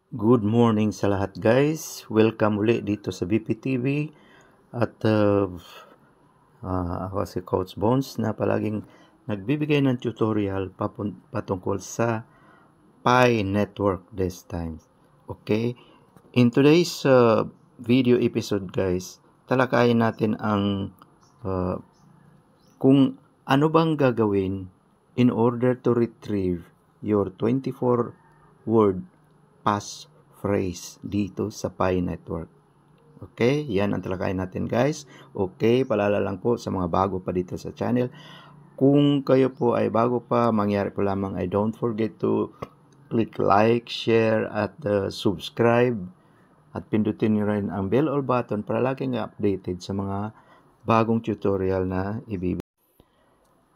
Good morning sa lahat guys. Welcome uli dito sa BPTV at ako si Coach Bones na palaging nagbibigay ng tutorial patungkol sa Pi Network this time. Okay? In today's video episode guys, talakayin natin ang kung ano bang gagawin in order to retrieve your 24-word passphrase dito sa Pi Network. Okay, yan ang talakayin natin guys. Okay, paalala lang po sa mga bago pa dito sa channel. Kung kayo po ay bago pa, mangyari po lamang ay don't forget to click like, share at subscribe. At pindutin nyo rin ang bell or button para laging updated sa mga bagong tutorial na ibibigay.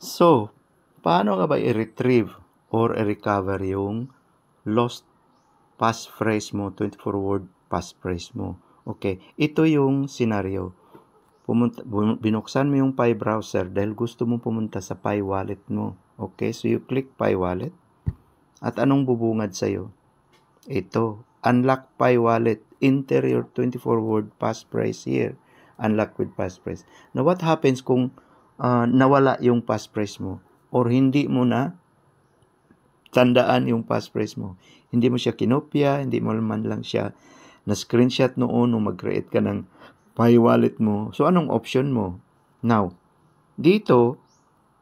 So, paano ka ba i-retrieve or i-recover yung lost passphrase mo, 24-word passphrase mo? Okay, ito yung scenario. Binuksan mo yung Pi browser dahil gusto mong pumunta sa Pi wallet mo. Okay, so you click Pi wallet. At anong bubungad sa'yo? Ito, unlock Pi wallet. Enter your 24-word passphrase here. Unlock with passphrase. Now, what happens kung nawala yung passphrase mo or hindi mo na tandaan yung passphrase mo? Hindi mo siya kinopya, hindi mo man lang siya na screenshot noon nung mag-create ka ng Pi wallet mo. So, anong option mo? Now, dito,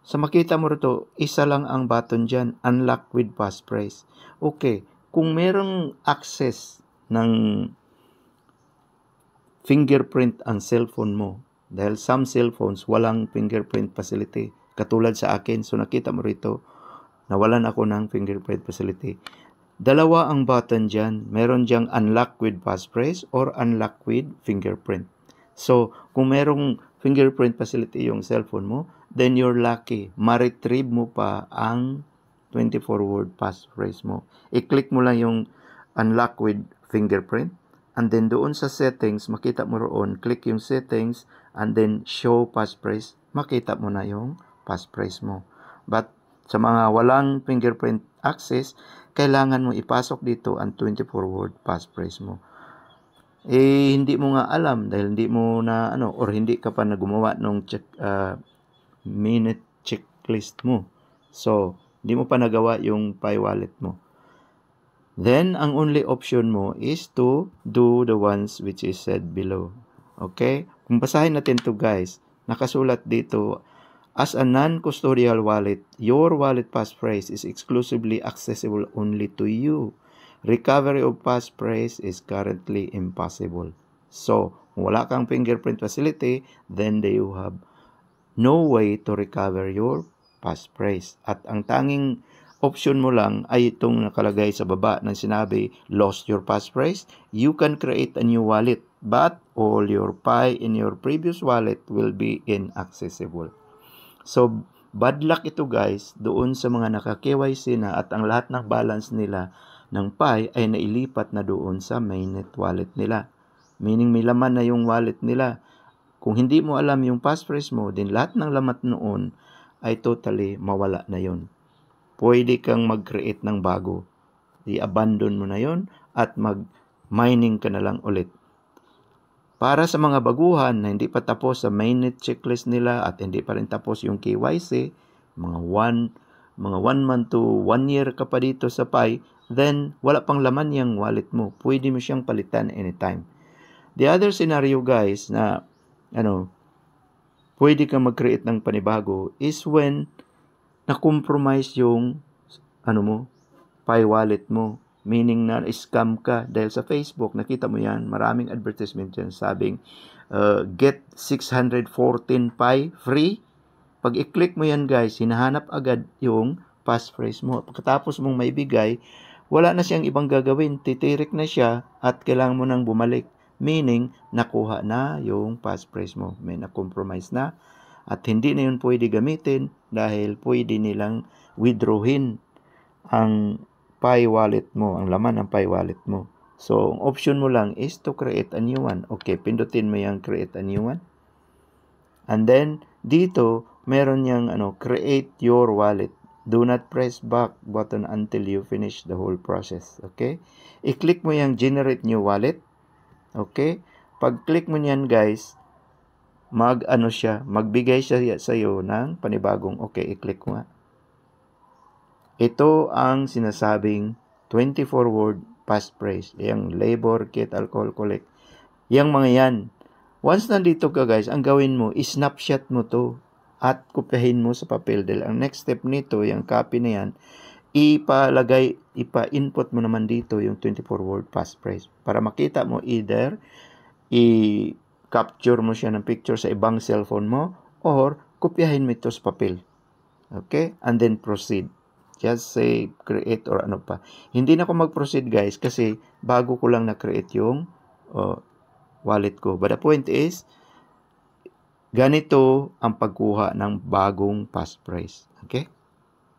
sa makita mo rito, isa lang ang button dyan, unlock with passphrase. Okay, kung merong access ng fingerprint ang cellphone mo, dahil some cellphones walang fingerprint facility, katulad sa akin, so nakita mo rito, nawalan ako ng fingerprint facility. Dalawa ang button dyan. Meron dyang unlock with passphrase or unlock with fingerprint. So, kung merong fingerprint facility yung cellphone mo, then you're lucky. Ma-retrieve mo pa ang 24-word passphrase mo. I-click mo lang yung unlock with fingerprint. And then doon sa settings, makita mo roon, click yung settings and then show passphrase, makita mo na yung passphrase mo. But sa mga walang fingerprint access, kailangan mo ipasok dito ang 24-word passphrase mo. Hindi mo nga alam dahil hindi mo na or hindi ka pa gumawa ng minute checklist mo. So, hindi mo pa nagawa yung Pi wallet mo. Then, ang only option mo is to do the ones which is said below. Okay? Kung basahin natin to guys, nakasulat dito, as a non-custodial wallet, your wallet passphrase is exclusively accessible only to you. Recovery of passphrase is currently impossible. So, kung wala kang fingerprint facility, then you have no way to recover your passphrase. At ang tanging option mo lang ay itong nakalagay sa baba ng sinabi, lost your passphrase. You can create a new wallet, but all your Pi in your previous wallet will be inaccessible. So, bad luck ito guys doon sa mga naka-KYC na at ang lahat ng balance nila ng Pi ay nailipat na doon sa mainnet wallet nila. Meaning may laman na yung wallet nila. Kung hindi mo alam yung passphrase mo, din lahat ng laman noon ay totally mawala na yon. Pwede kang mag-create ng bago. I-abandon mo na yon at mag-mining ka na lang ulit. Para sa mga baguhan na hindi pa tapos sa mainnet checklist nila at hindi pa rin tapos yung KYC, mga 1 month to 1 year ka pa dito sa Pi, then wala pang laman yung wallet mo. Pwede mo siyang palitan anytime. The other scenario guys na pwede kang mag-create ng panibago is when na-compromise yung Pi wallet mo. Meaning na scam ka dahil sa Facebook, nakita mo yan, maraming advertisement dyan sabing get 614 Pi free. Pag i-click mo yan guys, hinahanap agad yung passphrase mo. Pagkatapos mong maibigay, wala na siyang ibang gagawin, titirik na siya at kailangan mo nang bumalik. Meaning, nakuha na yung passphrase mo. May na-compromise na at hindi na yun pwede gamitin dahil pwede nilang withdrawin ang Pi wallet mo, ang laman ng Pi wallet mo. So, ang option mo lang is to create a new one. Okay, pindutin mo yung create a new one. And then, dito, meron yung create your wallet. Do not press back button until you finish the whole process. Okay? I-click mo yung generate new wallet. Okay? Pag-click mo niyan guys, magbigay siya sa iyo ng panibagong okay, i-click mo nga. Ito ang sinasabing 24-word passphrase. Yung labor, kit, alcohol, collect. Yang mga yan. Once nandito ka guys, ang gawin mo, snapshot mo to at kopyahin mo sa papel. Dahil ang next step nito, yung copy na yan, ipa-input mo naman dito yung 24-word passphrase. Para makita mo either i-capture mo siya ng picture sa ibang cellphone mo or kopyahin mo ito sa papel. Okay? And then proceed. Just say create or ano pa. Hindi na ako mag-proceed guys kasi bago ko lang na-create yung wallet ko. But the point is, ganito ang pagkuha ng bagong passphrase. Okay?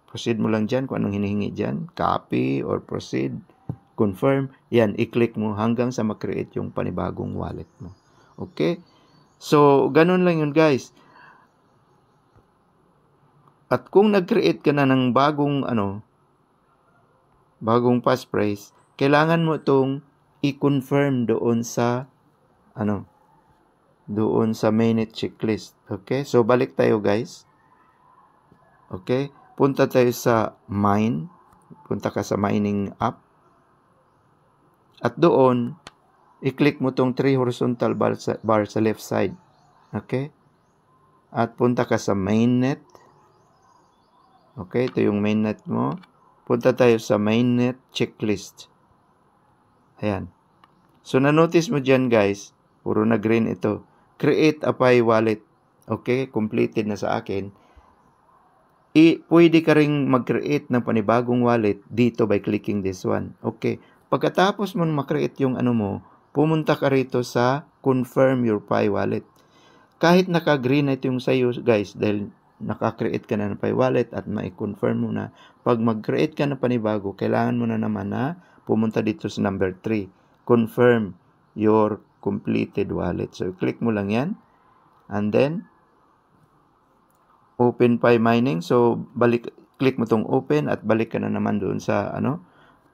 Proceed mo lang dyan kung anong hinihingi dyan. Copy or proceed. Confirm. Yan, i-click mo hanggang sa mag-create yung panibagong wallet mo. Okay? So, ganun lang yun guys. At kung nag-create ka na ng bagong passphrase, kailangan mo itong i-confirm doon sa mainnet checklist. Okay? So balik tayo guys. Okay? Punta tayo sa mine. Punta ka sa mining app. At doon, i-click mo tong 3 horizontal bar sa left side. Okay? At punta ka sa mainnet. Okay, ito yung mainnet mo. Punta tayo sa mainnet checklist. Ayan. So, na-notice mo dyan guys, puro na green ito. Create a Pi wallet. Okay, completed na sa akin. Pwede ka ring mag-create ng panibagong wallet dito by clicking this one. Okay, pagkatapos mo mag-create yung pumunta ka rito sa confirm your Pi wallet. Kahit naka-green na ito yung sa'yo guys, dahil naka-create ka na ng Pi wallet at mai-confirm mo na. Pag mag-create ka na panibago, kailangan mo na naman na pumunta dito sa number 3. Confirm your completed wallet. So, click mo lang yan. And then, open Pi mining. So, click mo tong open at balik ka na naman doon sa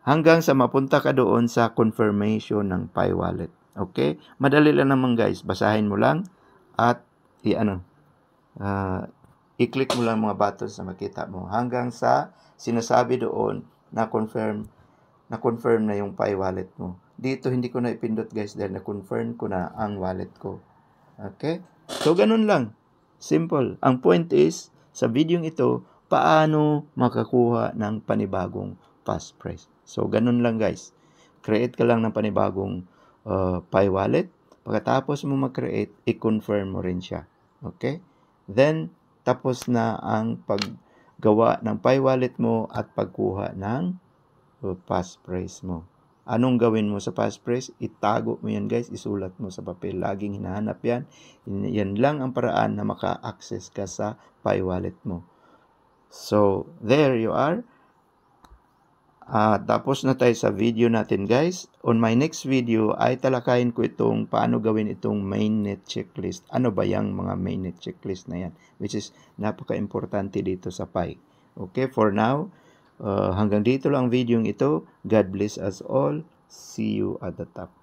hanggang sa mapunta ka doon sa confirmation ng Pi wallet. Okay? Madali lang naman guys. Basahin mo lang at i-click mo lang mga buttons na makita mo hanggang sa sinasabi doon na confirm na yung Pi wallet mo. Dito hindi ko na ipindot guys dahil na-confirm ko na ang wallet ko. Okay? So ganun lang. Simple. Ang point is, sa video ito, paano makakuha ng panibagong passphrase. So ganun lang guys. Create ka lang ng panibagong Pi wallet. Pagkatapos mo mag-create, i-confirm mo rin siya. Okay? Then, tapos na ang paggawa ng Pi wallet mo at pagkuha ng passphrase mo. Anong gawin mo sa passphrase? Itago mo yan guys, isulat mo sa papel. Laging hinahanap yan. Yan lang ang paraan na maka-access ka sa Pi wallet mo. So, there you are. Tapos na tayo sa video natin guys. On my next video ay talakayin ko itong paano gawin itong mainnet checklist. Ano ba yung mga mainnet checklist na yan? Which is napaka-importante dito sa Pi. Okay, for now, hanggang dito lang ang video ito. God bless us all. See you at the top.